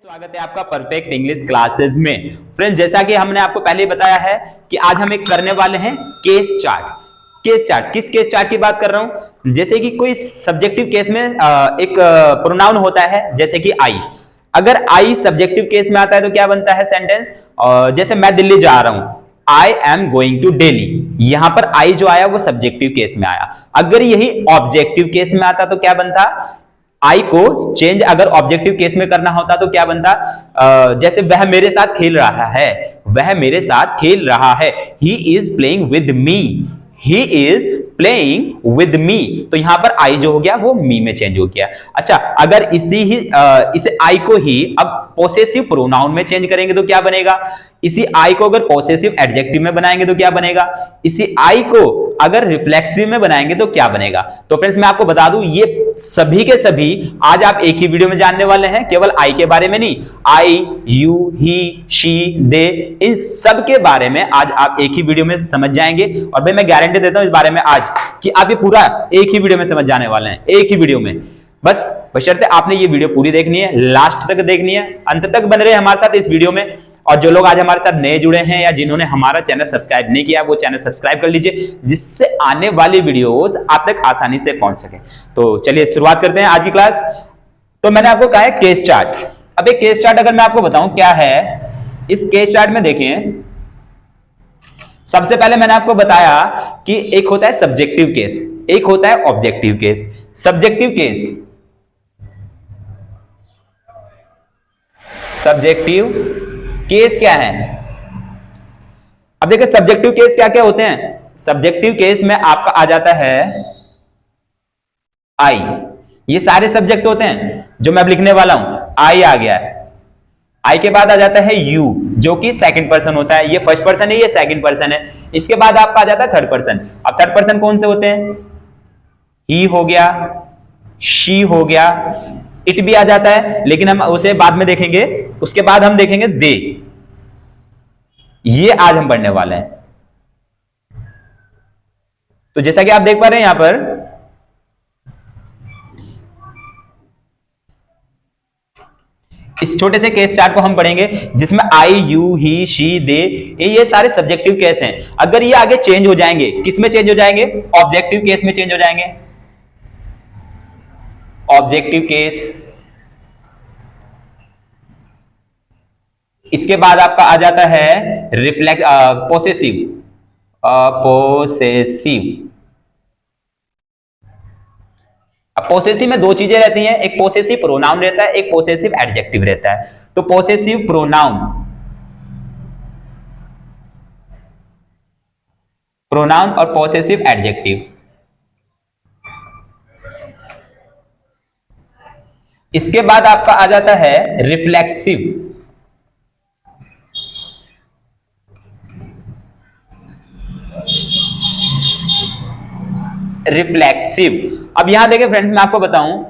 स्वागत है आपका परफेक्ट इंग्लिश क्लासेस में। फ्रेंड्स, जैसा कि हमने आपको पहले ही बताया है कि आज हम एक करने वाले हैं केस चार्ट। केस चार्ट, किस केस चार्ट की बात कर रहा हूं? जैसे कि कोई सब्जेक्टिव केस में एक प्रोनाउन होता है, जैसे कि आई। अगर आई सब्जेक्टिव केस में आता है तो क्या बनता है सेंटेंस? जैसे मैं दिल्ली जा रहा हूं, I am going to Delhi. यहां पर आई जो आया वो सब्जेक्टिव केस में आया। अगर यही ऑब्जेक्टिव केस में आता तो क्या बनता? आई को चेंज अगर ऑब्जेक्टिव केस में करना होता तो क्या बनता? जैसे वह मेरे साथ खेल रहा है, वह मेरे साथ खेल रहा है। He is playing with me, he is playing with me. तो यहां पर आई जो हो गया वो मी में चेंज हो गया। अच्छा, अगर इसे आई को ही अब पोसेसिव प्रोनाउन में चेंज करेंगे तो क्या बनेगा? इसी आई को अगर पोसेसिव एडजेक्टिव में बनाएंगे तो क्या बनेगा? इसी आई को अगर रिफ्लेक्सिव में बनाएंगे तो क्या बनेगा? तो फ्रेंड्स, मैं आपको बता दूं, ये सभी के सभी आज आप एक ही वीडियो में जानने वाले हैं। केवल आई के बारे में नहीं, आई, यू, ही, शी, दे, इन सब के बारे में आज आप एक ही वीडियो में समझ जाएंगे। और भाई मैं गारंटी देता हूं इस बारे में आज कि आप ये पूरा एक ही वीडियो में समझ जाने वाले हैं, एक ही वीडियो में। बस बशर्ते आपने ये वीडियो पूरी देखनी है, लास्ट तक देखनी है, अंत तक बन रहे हमारे साथ इस वीडियो में। और जो लोग आज हमारे साथ नए जुड़े हैं या जिन्होंने हमारा चैनल सब्सक्राइब नहीं किया, वो चैनल सब्सक्राइब कर लीजिए, जिससे आने वाली वीडियोस आप तक आसानी से पहुंच सके। तो चलिए शुरुआत करते हैं आज की क्लास। तो मैंने आपको कहा है केस चार्ट। अब एक केस चार्ट अगर मैं आपको बताऊं क्या है, इस केस चार्ट में देखें, सबसे पहले मैंने आपको बताया कि एक होता है सब्जेक्टिव केस, एक होता है objective case. Subjective case, subjective case क्या है? अब देखिए सब्जेक्टिव केस क्या क्या होते हैं। सब्जेक्टिव केस में आपका आ जाता है आई। ये सारे सब्जेक्ट होते हैं जो मैं अब लिखने वाला हूं। आई आ गया है। आई के बाद आ जाता है यू, जो कि सेकंड पर्सन होता है। ये फर्स्ट पर्सन है, ये सेकंड पर्सन है। इसके बाद आपका आ जाता है थर्ड पर्सन। अब थर्ड पर्सन कौन से होते हैं? ही हो गया, शी हो गया, इट भी आ जाता है, लेकिन हम उसे बाद में देखेंगे। उसके बाद हम देखेंगे दे। ये आज हम पढ़ने वाले हैं। तो जैसा कि आप देख पा रहे हैं यहां पर, इस छोटे से केस चार्ट को हम पढ़ेंगे जिसमें आई, यू, ही, शी, दे, ये सारे सब्जेक्टिव केस हैं। अगर ये आगे चेंज हो जाएंगे, किस में चेंज हो जाएंगे? ऑब्जेक्टिव केस में चेंज हो जाएंगे। Objective case. इसके बाद आपका आ जाता है पोसेसिव। पोसेसिव। अब पोसेसिव में दो चीजें रहती हैं, एक पोसेसिव प्रोनाउन रहता है, एक पोसेसिव एडजेक्टिव रहता है। तो पोसेसिव प्रोनाउन, प्रोनाउन और पोसेसिव एडजेक्टिव। इसके बाद आपका आ जाता है रिफ्लेक्सिव। रिफ्लेक्सिव। अब यहां देखें फ्रेंड्स, मैं आपको बताऊं,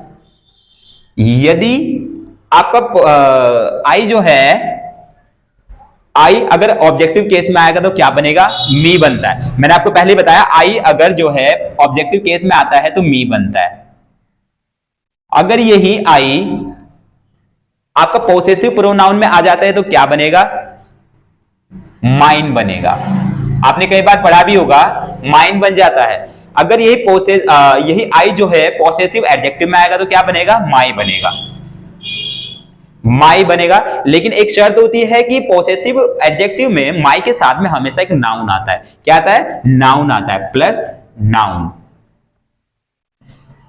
यदि आपका आई जो है, आई अगर ऑब्जेक्टिव केस में आएगा तो क्या बनेगा? मी बनता है। मैंने आपको पहले ही बताया, आई अगर जो है ऑब्जेक्टिव केस में आता है तो मी बनता है। अगर यही आई आपका पोसेसिव प्रोनाउन में आ जाता है तो क्या बनेगा? माइन बनेगा। आपने कई बार पढ़ा भी होगा, माइन बन जाता है। अगर यही आई जो है पोसेसिव एडजेक्टिव में आएगा तो क्या बनेगा? माई बनेगा। माई बनेगा। लेकिन एक शर्त होती है कि पोसेसिव एडजेक्टिव में माई के साथ में हमेशा एक नाउन आता है। क्या आता है? नाउन आता है, प्लस नाउन।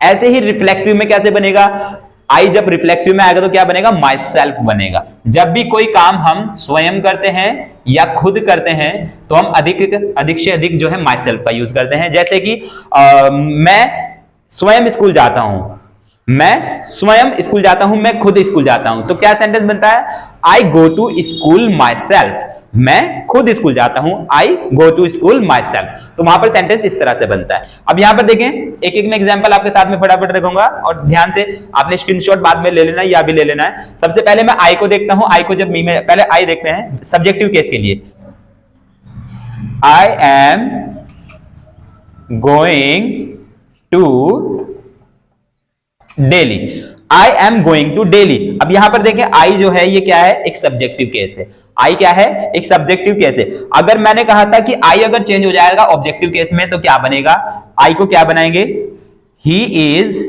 ऐसे ही रिफ्लेक्सिव में कैसे बनेगा? आई जब रिफ्लेक्सिव में आएगा तो क्या बनेगा? माई सेल्फ बनेगा। जब भी कोई काम हम स्वयं करते हैं या खुद करते हैं तो हम अधिक से अधिक जो है माई सेल्फ का यूज करते हैं। जैसे कि मैं स्वयं स्कूल जाता हूं, मैं स्वयं स्कूल जाता हूं, मैं खुद स्कूल जाता हूं, तो क्या सेंटेंस बनता है? I go to school myself. मैं खुद स्कूल जाता हूं, I go to school myself. तो वहां पर सेंटेंस इस तरह से बनता है। अब यहां पर देखें, एक एक में एग्जांपल आपके साथ में फटाफट रखूंगा और ध्यान से आपने स्क्रीनशॉट बाद में ले लेना है या भी ले लेना है। सबसे पहले मैं आई को देखता हूं। आई को जब मी में, पहले आई देखते हैं सब्जेक्टिव केस के लिए। I am going to Delhi. I am going to daily. अब यहां पर देखें आई जो है ये क्या है, एक सब्जेक्टिव केस है। आई क्या है, एक सब्जेक्टिव केस है। अगर मैंने कहा था कि आई अगर चेंज हो जाएगा ऑब्जेक्टिव केस में तो क्या बनेगा, आई को क्या बनाएंगे, he is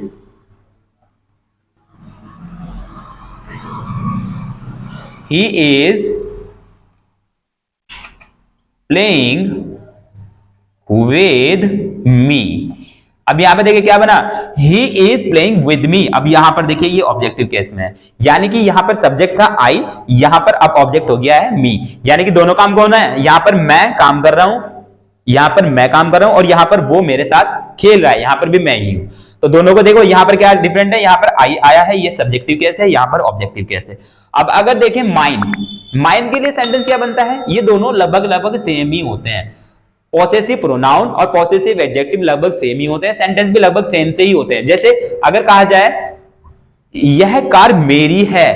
playing with me. अब यहां पे देखिए क्या बना, he is playing with me. अब यहां पर देखिए ये ऑब्जेक्टिव केस में है, यानी कि यहां पर सब्जेक्ट था आई, यहां पर अब ऑब्जेक्ट हो गया है मी, यानी कि दोनों काम कौन है, यहां पर मैं काम कर रहा हूं, यहां पर मैं काम कर रहा हूं और यहां पर वो मेरे साथ खेल रहा है, यहां पर भी मैं ही हूं। तो दोनों को देखो यहां पर क्या डिफरेंट है, यहां पर आई आया है, ये सब्जेक्टिव केस है, यहां पर ऑब्जेक्टिव केस है। अब अगर देखें माइन, माइन के लिए सेंटेंस क्या बनता है, ये दोनों लगभग लगभग सेम ही होते हैं। पॉसेसिव प्रोनाउन और पॉसेसिव एडजेक्टिव लगभग सेम ही होते हैं, सेंटेंस भी लगभग सेम से ही होते हैं। जैसे अगर कहा जाए यह कार मेरी है,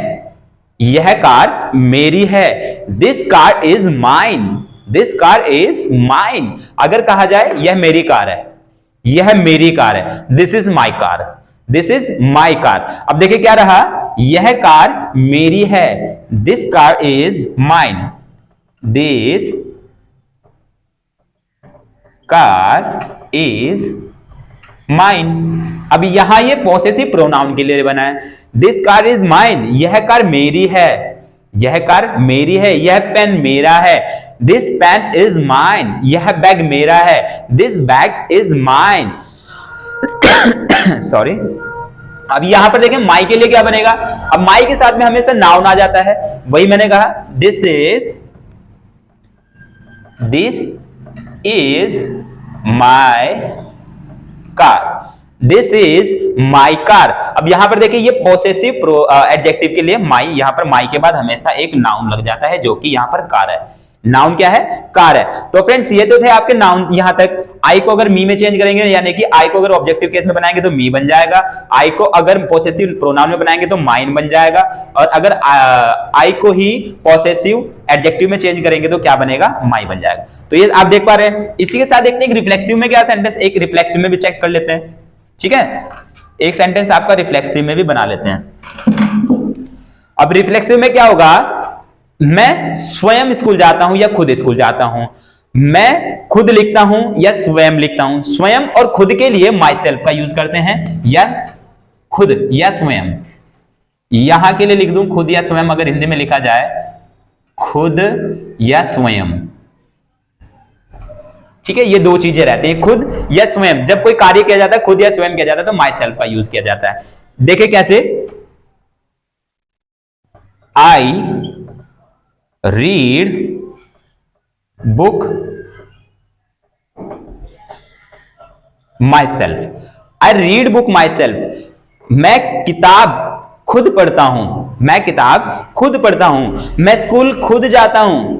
यह कार मेरी है, this car is mine, this car is mine. अगर कहा जाए यह मेरी कार है, यह मेरी कार है, this is my car, this is my car. अब देखिए क्या रहा, यह कार मेरी है, this car is mine, this car is mine. अब यहां ये पॉसेसिव प्रोनाउन के लिए बना है, दिस कार इज माइन, यह कार मेरी है, यह कार मेरी है, यह पेन मेरा है, दिस पेन इज माइन, यह बैग मेरा है, this bag is mine. Sorry. अब यहां पर देखें माई के लिए क्या बनेगा, अब माई के साथ में हमेशा नाउन आ जाता है, वही मैंने कहा this is my car, this is my car. अब यहां पर देखिए ये पॉसेसिव एडजेक्टिव के लिए माई, यहां पर माई के बाद हमेशा एक नाउन लग जाता है जो कि यहां पर कार है। नाउन क्या है, कार है। तो फ्रेंड्स ये तो थे आपके नाउन यहां तक। आई को अगर मी में चेंज करेंगे, यानी कि आई को अगर ऑब्जेक्टिव केस में बनाएंगे तो मी बन जाएगा, आई को अगर पॉसेसिव प्रोनाउन में बनाएंगे तो माइन बन जाएगा, और अगर आई को ही पॉसेसिव एडजेक्टिव में चेंज करेंगे तो क्या बनेगा, माई बन जाएगा। तो ये आप देख पा रहे हैं। इसी के साथ देखते हैं रिफ्लेक्सिव में क्या सेंटेंस, एक रिफ्लेक्सिव में भी चेक कर लेते हैं, ठीक है। एक सेंटेंस आपका रिफ्लेक्सिव में भी बना लेते हैं। अब रिफ्लेक्सिव में क्या होगा, मैं स्वयं स्कूल जाता हूं या खुद स्कूल जाता हूं, मैं खुद लिखता हूं या स्वयं लिखता हूं। स्वयं और खुद के लिए माई सेल्फ का यूज करते हैं, या खुद या स्वयं। यहां के लिए लिख दूं खुद या स्वयं, अगर हिंदी में लिखा जाए खुद या स्वयं, ठीक है। ये दो चीजें रहती हैं, खुद या स्वयं। जब कोई कार्य किया जाता है खुद या स्वयं किया जाता है तो माई सेल्फ का यूज किया जाता है। देखे कैसे, I read book my self, I read book my self. मैं किताब खुद पढ़ता हूं, मैं किताब खुद पढ़ता हूं। मैं स्कूल खुद जाता हूं,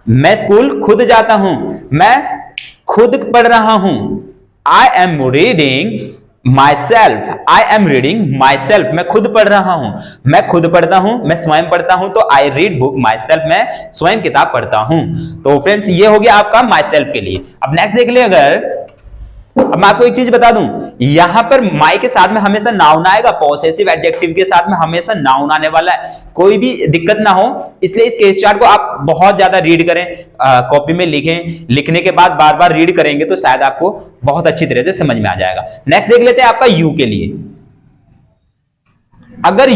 मैं स्कूल खुद जाता हूं, मैं खुद पढ़ रहा हूं। I am reading my self, I am reading my self, मैं खुद पढ़ रहा हूं, मैं खुद पढ़ता हूं, मैं स्वयं पढ़ता हूं। तो I read book my self, मैं स्वयं किताब पढ़ता हूं। तो फ्रेंड्स ये हो गया आपका माई सेल्फ के लिए। अब नेक्स्ट देख लिया, अगर अब मैं आपको एक चीज बता दूं, यहां पर माई के साथ में हमेशा नाउन आएगा, पॉसेसिव एडजेक्टिव के साथ में हमेशा नाउन आने वाला है, कोई भी दिक्कत ना हो। इसलिए इस केस चार्ट को आप बहुत ज्यादा रीड करें, कॉपी में लिखें, लिखने के बाद बार बार रीड करेंगे तो शायद आपको बहुत अच्छी तरह से समझ में आ जाएगा। नेक्स्ट देख लेते हैं आपका यू के लिए। अगर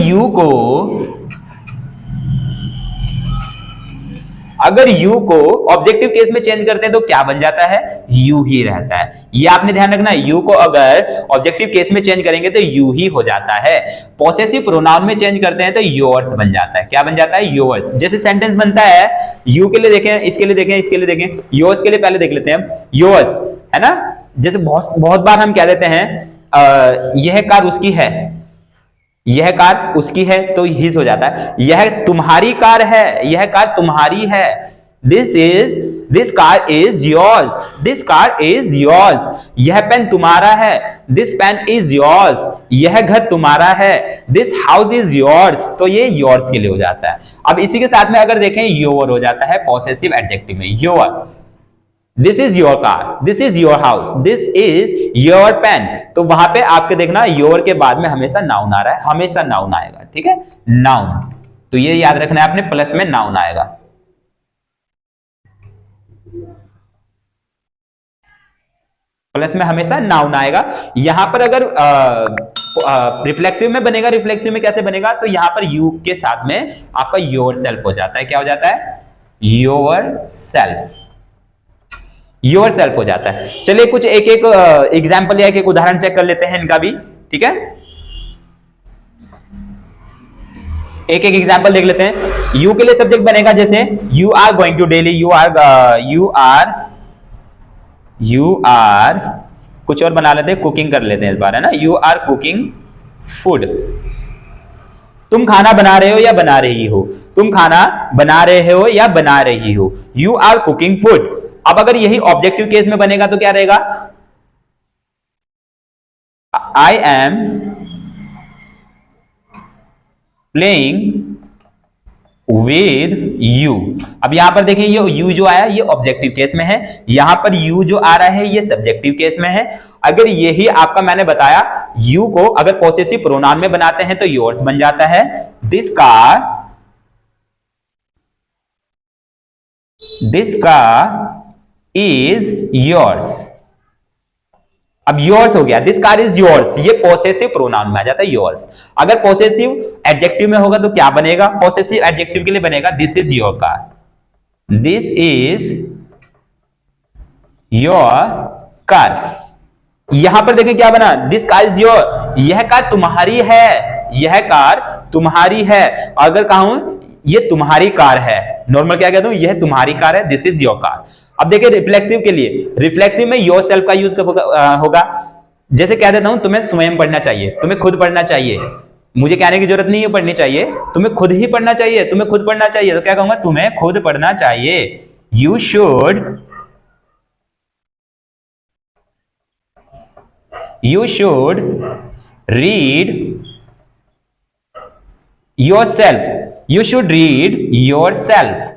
यू को ऑब्जेक्टिव केस में चेंज करते हैं तो क्या बन जाता है, यू ही रहता है। ये आपने ध्यान रखना है, यू को अगर ऑब्जेक्टिव केस में चेंज करेंगे तो यू ही हो जाता है। पॉसेसिव प्रोनाउन में चेंज करते हैं तो योर्स बन जाता है। क्या बन जाता है, योर्स। जैसे सेंटेंस बनता है, यू के लिए देखें, इसके लिए देखें, इसके लिए देखें, योर्स के लिए पहले देख लेते हैं। योर्स है ना, जैसे बहुत बार हम कह देते हैं यह कार उसकी है, यह कार उसकी है तो हिज हो जाता है। यह तुम्हारी कार है, यह कार तुम्हारी है। This car is yours, this car is yours. यह पेन तुम्हारा है, दिस पेन इज योर्स। यह घर तुम्हारा है, दिस हाउस इज योर्स। तो ये योर्स के लिए हो जाता है। अब इसी के साथ में अगर देखें योर हो जाता है पॉसेसिव एडजेक्टिव में, your. This is your car, this is your house, this is your pen. तो वहां पे आपके देखना योर के बाद में हमेशा नाउन आ रहा है, हमेशा नाउन आएगा, ठीक है, नाउन। तो ये याद रखना है आपने, प्लस में नाउन आएगा। प्लस में हमेशा नाउन आएगा। यहां पर अगर रिफ्लेक्सिव में बनेगा, रिफ्लेक्सिव में कैसे बनेगा, तो यहां पर यू के साथ में आपका योर सेल्फ हो जाता है। क्या हो जाता है? योर सेल्फ, योर सेल्फ हो जाता है। चलिए कुछ एक एक एग्जाम्पल या एक उदाहरण चेक कर लेते हैं इनका भी, ठीक है, एक एक एग्जाम्पल देख लेते हैं। यू के लिए सब्जेक्ट बनेगा जैसे you are going to daily, you are कुछ और बना लेते हैं, कुकिंग कर लेते हैं इस बार, है ना, यू आर कुकिंग फूड। तुम खाना बना रहे हो या बना रही हो, तुम खाना बना रहे हो या बना रही हो, यू आर कुकिंग फूड। अब अगर यही ऑब्जेक्टिव केस में बनेगा तो क्या रहेगा? I am playing with you. अब यहां पर देखिए ये यू जो आया ये ऑब्जेक्टिव केस में है, यहां पर यू जो आ रहा है ये सब्जेक्टिव केस में है। अगर यही आपका मैंने बताया यू को अगर पॉसेसिव प्रोनाउन में बनाते हैं तो योर्स बन जाता है। This car is yours. अब योर्स हो गया, दिस कार इज योर्स, ये पॉसेसिव प्रोनाउन में आ जाता है योर्स। अगर पॉसेसिव एडजेक्टिव में होगा तो क्या बनेगा? पॉसेसिव एडजेक्टिव के लिए बनेगा this is your car, this is your car. यहां पर देखिए क्या बना, दिस कार इज योर, यह कार तुम्हारी है, यह कार तुम्हारी है। अगर कहूं ये तुम्हारी कार है, नॉर्मल क्या कहता हूं, यह तुम्हारी कार है, दिस इज योर कार। अब देखिए रिफ्लेक्सिव के लिए, रिफ्लेक्सिव में योर सेल्फ का यूज होगा। जैसे कह देता हूं तुम्हें स्वयं पढ़ना चाहिए, तुम्हें खुद पढ़ना चाहिए, मुझे कहने की जरूरत नहीं है पढ़नी चाहिए, तुम्हें खुद ही पढ़ना चाहिए, तुम्हें खुद पढ़ना चाहिए। तो क्या कहूंगा, तुम्हें खुद पढ़ना चाहिए, you should read your self, you should read your self,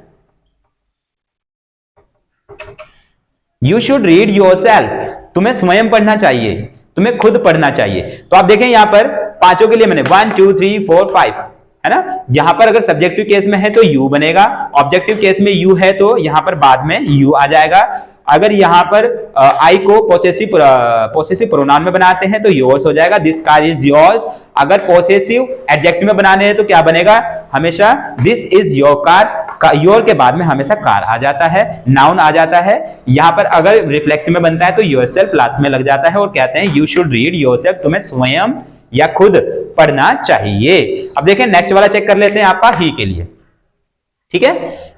you should read your self. तुम्हें स्वयं पढ़ना चाहिए, तुम्हें खुद पढ़ना चाहिए। तो आप देखें यहां पर पांचों के लिए मैंने 1 2 3 4 5 है ना। यहां पर अगर सब्जेक्टिव केस में है तो यू बनेगा, ऑब्जेक्टिव केस में यू है तो यहां पर बाद में यू आ जाएगा। अगर यहां पर आई को पॉसेसिव प्रोनाउन में बनाते हैं तो योर्स हो जाएगा, दिस कार इज योर्स। अगर पॉसेसिव एडजेक्टिव में बनाने हैं तो क्या बनेगा, हमेशा this is your car, your के बाद में हमेशा कार आ जाता है, नाउन आ जाता है। यहां पर अगर रिफ्लेक्सिव में बनता है तो योरसेल्फ लास्ट में लग जाता है और कहते हैं यू शुड रीड योरसेल्फ, तुम्हें स्वयं या खुद पढ़ना चाहिए। अब देखें नेक्स्ट वाला चेक कर लेते हैं आपका ही के लिए, ठीक है,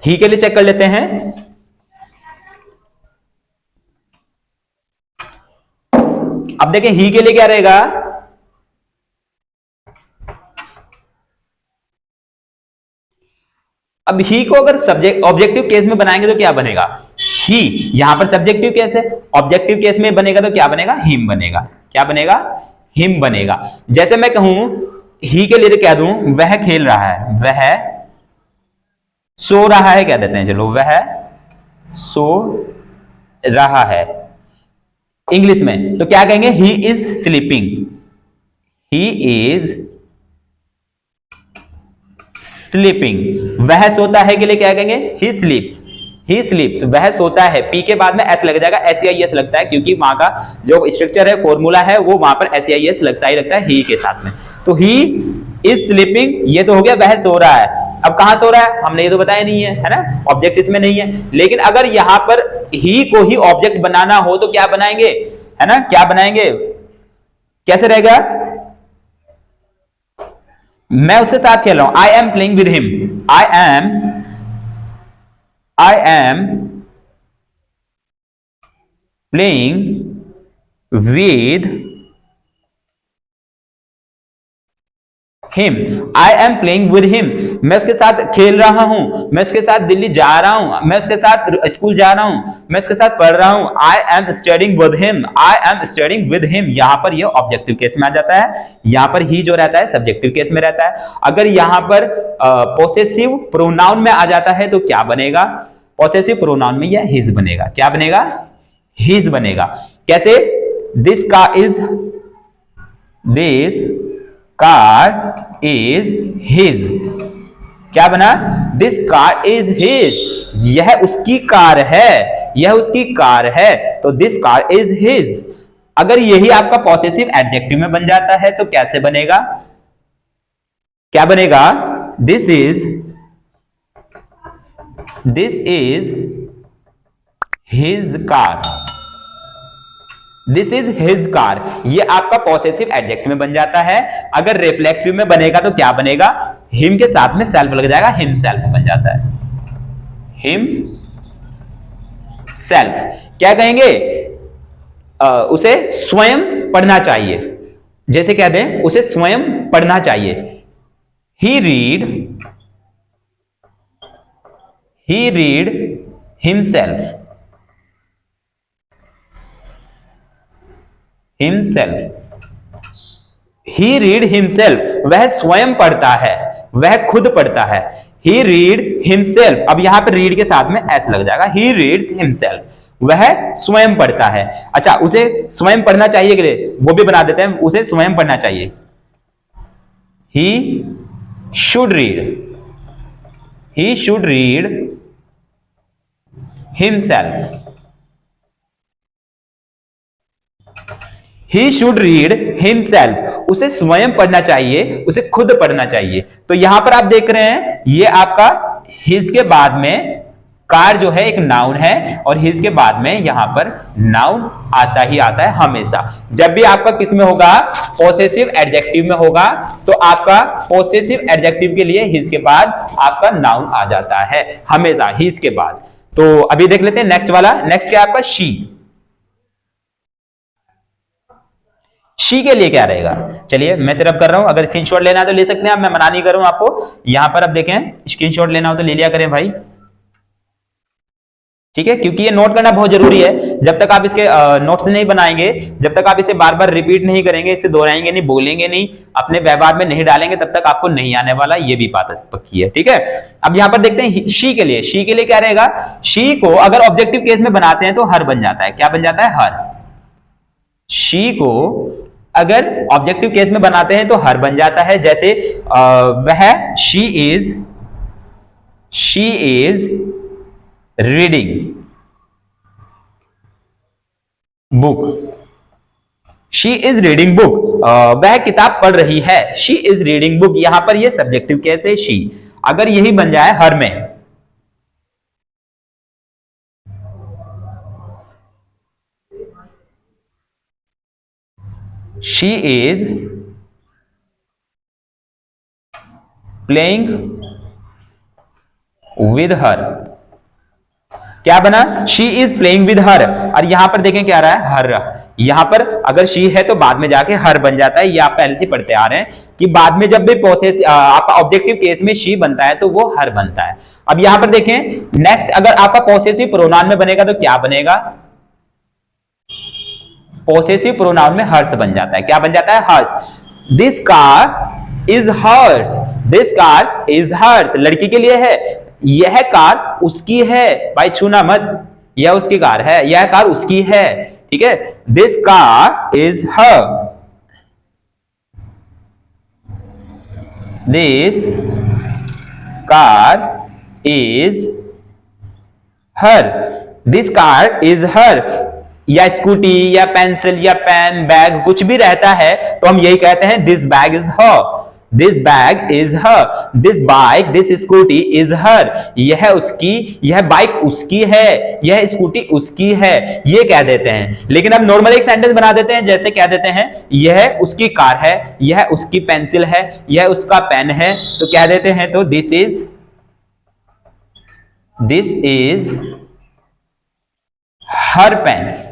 ही के लिए चेक कर लेते हैं। अब देखें ही के लिए क्या रहेगा, अब ही को अगर सब्जेक्ट ऑब्जेक्टिव केस में बनाएंगे तो क्या बनेगा, ही। यहां पर सब्जेक्टिव केस है, ऑब्जेक्टिव केस में बनेगा तो क्या बनेगा, हिम बनेगा। क्या बनेगा, हिम बनेगा। जैसे मैं कहूं ही के लिए तो कह दूं वह खेल रहा है, वह सो रहा है, कह देते हैं चलो, वह सो रहा है। इंग्लिश में तो क्या कहेंगे, he is sleeping, he is sleeping. वह सोता है के लिए क्या कहेंगे, ही स्लीप्स, ही स्लीप्स, वह सोता है। पी के बाद में एस लग जाएगा, SEIS लगता है क्योंकि वहां का जो स्ट्रक्चर है, फॉर्मूला है, वो वहां पर SEIS लगता ही लगता है ही के साथ में। तो ही इज स्लीपिंग, ये तो हो गया वह सो रहा है। अब कहां सो रहा है हमने ये तो बताया नहीं है, है ना, ऑब्जेक्ट इसमें नहीं है। लेकिन अगर यहां पर ही को ही ऑब्जेक्ट बनाना हो तो क्या बनाएंगे, है ना, क्या बनाएंगे, कैसे रहेगा, मैं उसके साथ खेल रहा हूं, I am playing with him, I am playing with him, I am playing with him, मैं उसके साथ खेल रहा हूं, मैं उसके साथ दिल्ली जा रहा हूं, मैं उसके साथ स्कूल जा रहा हूं, मैं उसके साथ पढ़ रहा हूं, I am studying with him, I am studying with him. यहां पर ये ऑब्जेक्टिव केस में आ जाता है, यहां पर ही जो रहता है सब्जेक्टिव केस में रहता है। अगर यहां पर पॉसेसिव प्रोनाउन में आ जाता है तो क्या बनेगा, पॉसेसिव प्रोनाउन में यह हिज बनेगा। क्या बनेगा? हिज बनेगा। कैसे? This car is his. क्या बना? This car is his. यह उसकी कार है, यह उसकी कार है, तो दिस कार इज हिज। अगर यही आपका पॉसेसिव एडजेक्टिव में बन जाता है तो कैसे बनेगा? क्या बनेगा? This is his car. This is his car, ये आपका पॉसेसिव एडजेक्टिव में बन जाता है। अगर रिफ्लेक्सिव में बनेगा तो क्या बनेगा? हिम के साथ में सेल्फ लग जाएगा, हिम सेल्फ बन जाता है। हिम सेल्फ क्या कहेंगे? उसे स्वयं पढ़ना चाहिए। जैसे कह दें उसे स्वयं पढ़ना चाहिए। ही रीड हिमसेल्फ। ही रीड हिमसेल्फ, वह स्वयं पढ़ता है, वह खुद पढ़ता है। ही रीड हिमसेल्फ, अब यहां पर रीड के साथ में एस लग जाएगा। ही रीड्स हिमसेल्फ, वह स्वयं पढ़ता है। अच्छा, उसे स्वयं पढ़ना चाहिए के लिए वो भी बना देते हैं, उसे स्वयं पढ़ना चाहिए। He should read himself. He should read himself, उसे स्वयं पढ़ना चाहिए, उसे खुद पढ़ना चाहिए। तो यहां पर आप देख रहे हैं ये आपका his के बाद में कार जो है एक नाउन है, और his के बाद में यहां पर नाउन आता ही आता है हमेशा। जब भी आपका किस में होगा? पॉसेसिव एडजेक्टिव में होगा, तो आपका पॉसेसिव एडजेक्टिव के लिए his के बाद आपका नाउन आ जाता है हमेशा, his के बाद। तो अभी देख लेते हैं नेक्स्ट वाला। नेक्स्ट क्या आपका? शी के लिए क्या रहेगा? चलिए मैं सिर्फ कर रहा हूं, अगर स्क्रीनशॉट लेना है तो ले सकते हैं आप, मैं मना नहीं कर रहा हूं आपको। यहां पर आप देखें, स्क्रीनशॉट लेना हो तो ले लिया करें भाई, ठीक है, क्योंकि ये नोट करना बहुत जरूरी है। जब तक आप इसके नोट्स नहीं बनाएंगे, जब तक आप इसे बार बार रिपीट नहीं करेंगे, इसे दोहराएंगे नहीं, बोलेंगे नहीं, अपने व्यवहार में नहीं डालेंगे, तब तक आपको नहीं आने वाला, ये भी बात पक्की है, ठीक है। अब यहां पर देखते हैं शी के लिए। शी के लिए क्या रहेगा? शी को अगर ऑब्जेक्टिव केस में बनाते हैं तो हर बन जाता है। क्या बन जाता है? हर। शी को अगर ऑब्जेक्टिव केस में बनाते हैं तो हर बन जाता है। जैसे वह she is reading book. She is reading book, वह किताब पढ़ रही है। शी इज रीडिंग बुक, यहां पर यह सब्जेक्टिव केस है शी। अगर यही बन जाए हर में, she is playing with her। क्या बना? she is playing with her। और यहां पर देखें क्या रहा है? हर। यहां पर अगर she है तो बाद में जाके हर बन जाता है। ये आप पहले से पढ़ते आ रहे हैं कि बाद में जब भी प्रोसेस आपका ऑब्जेक्टिव केस में she बनता है तो वो हर बनता है। अब यहां पर देखें नेक्स्ट, अगर आपका पॉसेसिव प्रोनाउन में बनेगा तो क्या बनेगा? पॉसेसिव प्रोनाउन में हर्ष बन जाता है। क्या बन जाता है? Hers. This car is hers. This car is hers, लड़की के लिए है। यह कार उसकी है। भाई छूना मत, यह उसकी कार है, यह कार उसकी है, ठीक है। This car is her. This car is her. This car is her. या स्कूटी या पेंसिल या पेन, बैग, कुछ भी रहता है तो हम यही कहते हैं this bag is her. This bag is her. This bike, this scooty is her. यह उसकी, यह बाइक उसकी है, यह स्कूटी उसकी है, ये कह देते हैं। लेकिन अब नॉर्मल एक सेंटेंस बना देते हैं, जैसे कह देते हैं यह उसकी कार है, यह उसकी पेंसिल है, यह उसका पेन है, तो कह देते हैं तो दिस इज हर पेन।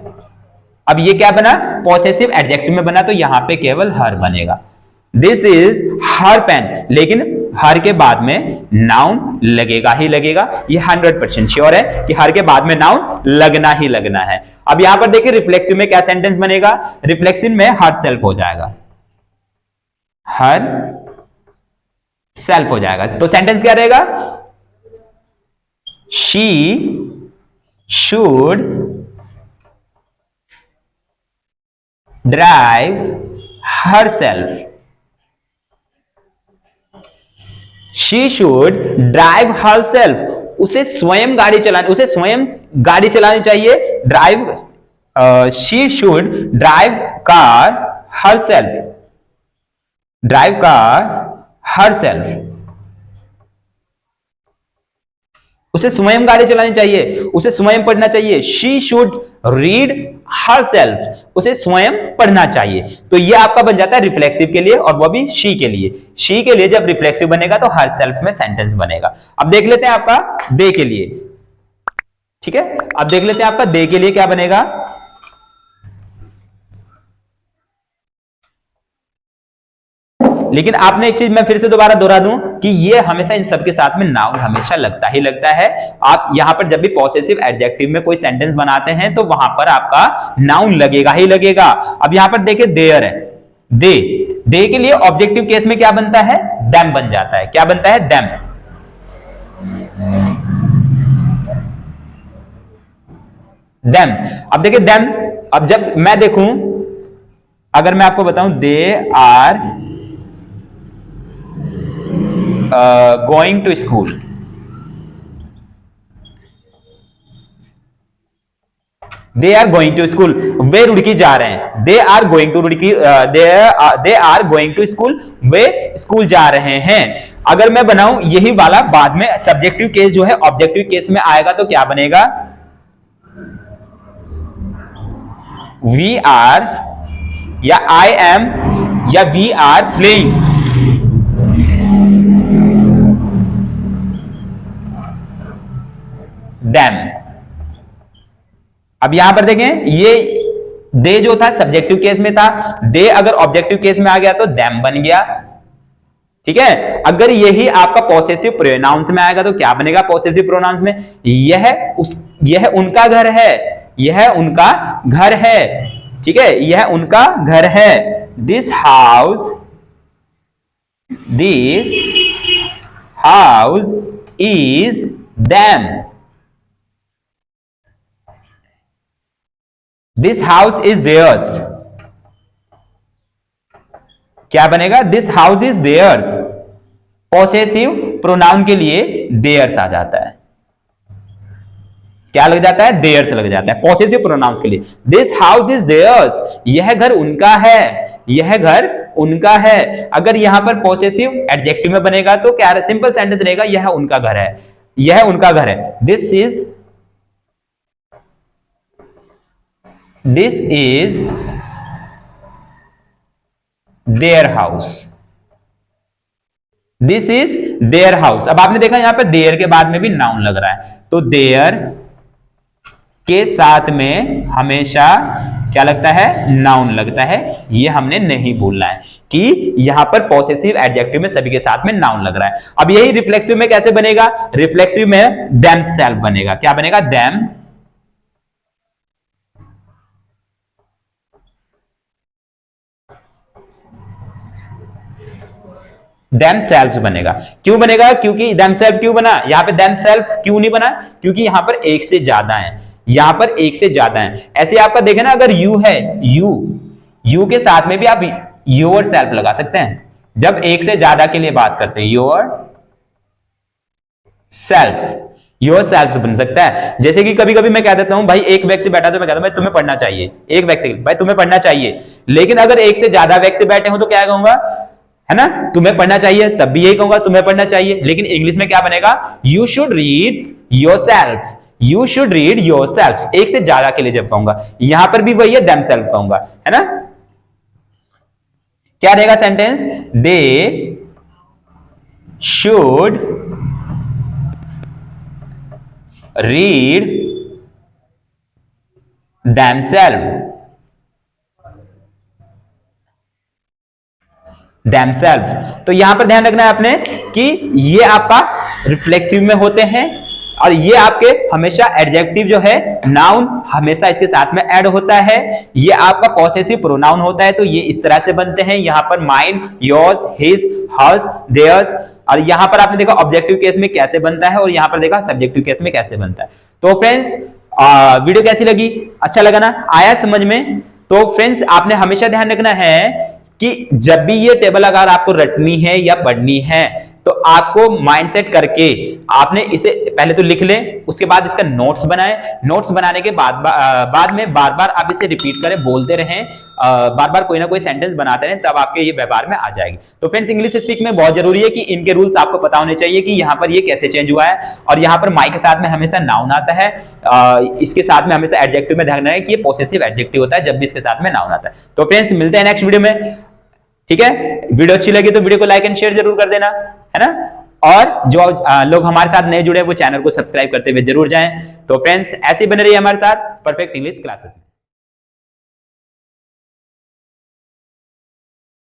अब ये क्या बना? पॉसेसिव एडजेक्टिव में बना, तो यहां पे केवल हर बनेगा। दिस इज हर पेन, लेकिन हर के बाद में नाउन लगेगा ही लगेगा। ये 100% श्योर है कि हर के बाद में नाउन लगना ही लगना है। अब यहां पर देखिए रिफ्लेक्सिव में क्या सेंटेंस बनेगा? रिफ्लेक्सिव में हर सेल्फ हो जाएगा, हर सेल्फ हो जाएगा। तो सेंटेंस क्या रहेगा? she should drive herself. She should drive herself. उसे स्वयं गाड़ी चलानी चाहिए. Drive, she should drive car herself. Drive car herself. उसे स्वयं गाड़ी चलानी चाहिए, उसे स्वयं पढ़ना चाहिए. She should read herself. उसे स्वयं पढ़ना चाहिए. तो ये आपका बन जाता है रिफ्लेक्सिव के लिए, और वो भी she के लिए. she के लिए जब रिफ्लेक्सिव बनेगा तो herself में सेंटेंस बनेगा. अब देख लेते हैं आपका they के लिए. ठीक है, अब देख लेते हैं आपका they के लिए क्या बनेगा. लेकिन आपने एक चीज मैं फिर से दोबारा दोहरा दूं कि ये हमेशा इन सब के साथ में नाउन हमेशा लगता ही लगता है. आप यहां पर जब भी पॉसेसिव एडजेक्टिव में कोई सेंटेंस बनाते हैं तो वहां पर आपका नाउन लगेगा ही लगेगा. अब यहां पर देखिए देयर है, दे के लिए ऑब्जेक्टिव केस में क्या बनता है, देम बन जाता है. क्या बनता है, देम. देम. अब देखिए देम, अब जब मैं देखूं, अगर मैं आपको बताऊं they are going to school, they are going to school, वे रुड़की जा रहे हैं. They are going to Roorkee, they are going to school, वे स्कूल जा रहे हैं. अगर मैं बनाऊं यही वाला बाद में सब्जेक्टिव केस जो है ऑब्जेक्टिव केस में आएगा तो क्या बनेगा, वी आर या आई एम या वी आर प्लेइंग. देम. अब यहां पर देखें, ये दे जो था सब्जेक्टिव केस में था, दे अगर ऑब्जेक्टिव केस में आ गया तो देम बन गया. ठीक है, अगर यही आपका पॉसेसिव प्रोनाउंस में आएगा तो क्या बनेगा, पॉसेसिव प्रोनाउंस में यह उनका घर है, यह उनका घर है. ठीक है, यह उनका घर है. This house is them. This house is theirs. क्या बनेगा, this house is theirs. Possessive pronoun के लिए देयर्स आ जाता है. क्या लग जाता है, देयर्स लग जाता है पॉसेसिव प्रोनाउंस के लिए. दिस हाउस इज देयर्स, यह घर उनका है, यह घर उनका है. अगर यहां पर पॉसेसिव एडजेक्टिव में बनेगा तो क्या सिंपल सेंटेंस रहेगा, यह उनका घर है, यह उनका घर है. This is their house. This is their house. अब आपने देखा यहां पर देयर के बाद में भी नाउन लग रहा है, तो देयर के साथ में हमेशा क्या लगता है, नाउन लगता है. ये हमने नहीं भूलना है कि यहां पर पॉसेसिव एडजेक्टिव में सभी के साथ में नाउन लग रहा है. अब यही रिफ्लेक्सिव में कैसे बनेगा, रिफ्लेक्सिव में देम सेल्फ बनेगा. क्या बनेगा, देम सेल्फ बनेगा. क्यों बनेगा, क्योंकि देम सेल्फ क्यों बना, यहां पे देम सेल्फ क्यों नहीं बना, क्योंकि यहां पर एक से ज्यादा है, यहां पर एक से ज्यादा है. ऐसे आपका देखे ना, अगर यू है, यू के साथ में भी आप योर सेल्फ लगा सकते हैं. जब एक से ज्यादा के लिए बात करते हैं, योर सेल्फ बन सकता है. जैसे कि कभी कभी मैं कह देता हूं भाई, एक व्यक्ति बैठा तो मैं कहता हूं भाई तुम्हें पढ़ना चाहिए, एक व्यक्ति भाई तुम्हें पढ़ना चाहिए. लेकिन अगर एक से ज्यादा व्यक्ति बैठे हो तो क्या कहूंगा, है ना, तुम्हें पढ़ना चाहिए, तब भी यही कहूंगा तुम्हें पढ़ना चाहिए. लेकिन इंग्लिश में क्या बनेगा, you should read yourselves, you should read yourselves. एक से ज्यादा के लिए जब कहूंगा, यहां पर भी वही है, देमसेल्फ कहूंगा, है ना. क्या रहेगा sentence, they should read themselves. तो यहां पर ध्यान रखना है आपने कि ये आपका रिफ्लेक्सिव में होते हैं, और ये आपके हमेशा एडजेक्टिव जो है, नाउन हमेशा इसके साथ में ऐड होता है. ये आपका पॉसेसिव प्रोनाउन होता है, तो ये इस तरह से बनते हैं. यहां पर mine, yours, his, hers, theirs. और यहाँ पर आपने देखा ऑब्जेक्टिव केस में कैसे बनता है और यहाँ पर देखा सब्जेक्टिव केस में कैसे बनता है। तो फ्रेंड्स वीडियो कैसी लगी, अच्छा लगा ना, आया समझ में? तो फ्रेंड्स आपने हमेशा ध्यान रखना है कि जब भी ये टेबल अगर आपको रटनी है या पढ़नी है तो आपको माइंडसेट करके आपने इसे पहले तो लिख लें, उसके बाद इसका नोट्स बनाएं। नोट्स बनाने के बाद में बार बार आप इसे रिपीट करें, बोलते रहें, बार बार कोई ना कोई सेंटेंस बनाते रहें, तब आपके ये व्यवहार में आ जाएगी। तो फ्रेंड्स इंग्लिश स्पीक में बहुत जरूरी है कि इनके रूल्स आपको पता होने चाहिए कि यहाँ पर ये कैसे चेंज हुआ है। और यहाँ पर माई के साथ में हमेशा नाउन आता है, इसके साथ में हमेशा एडजेक्टिव में ध्यान रखना है कि ये पॉसेसिव एडजेक्टिव होता है जब भी इसके साथ में नाउन आता है। तो फ्रेंड्स मिलते हैं नेक्स्ट वीडियो में, ठीक है? वीडियो अच्छी लगी तो वीडियो को लाइक एंड शेयर जरूर कर देना, है ना? और जो लोग हमारे साथ नए जुड़े वो चैनल को सब्सक्राइब करते हुए जरूर जाएं। तो फ्रेंड्स ऐसे ही बने रहिए हमारे साथ परफेक्ट इंग्लिश क्लासेस में।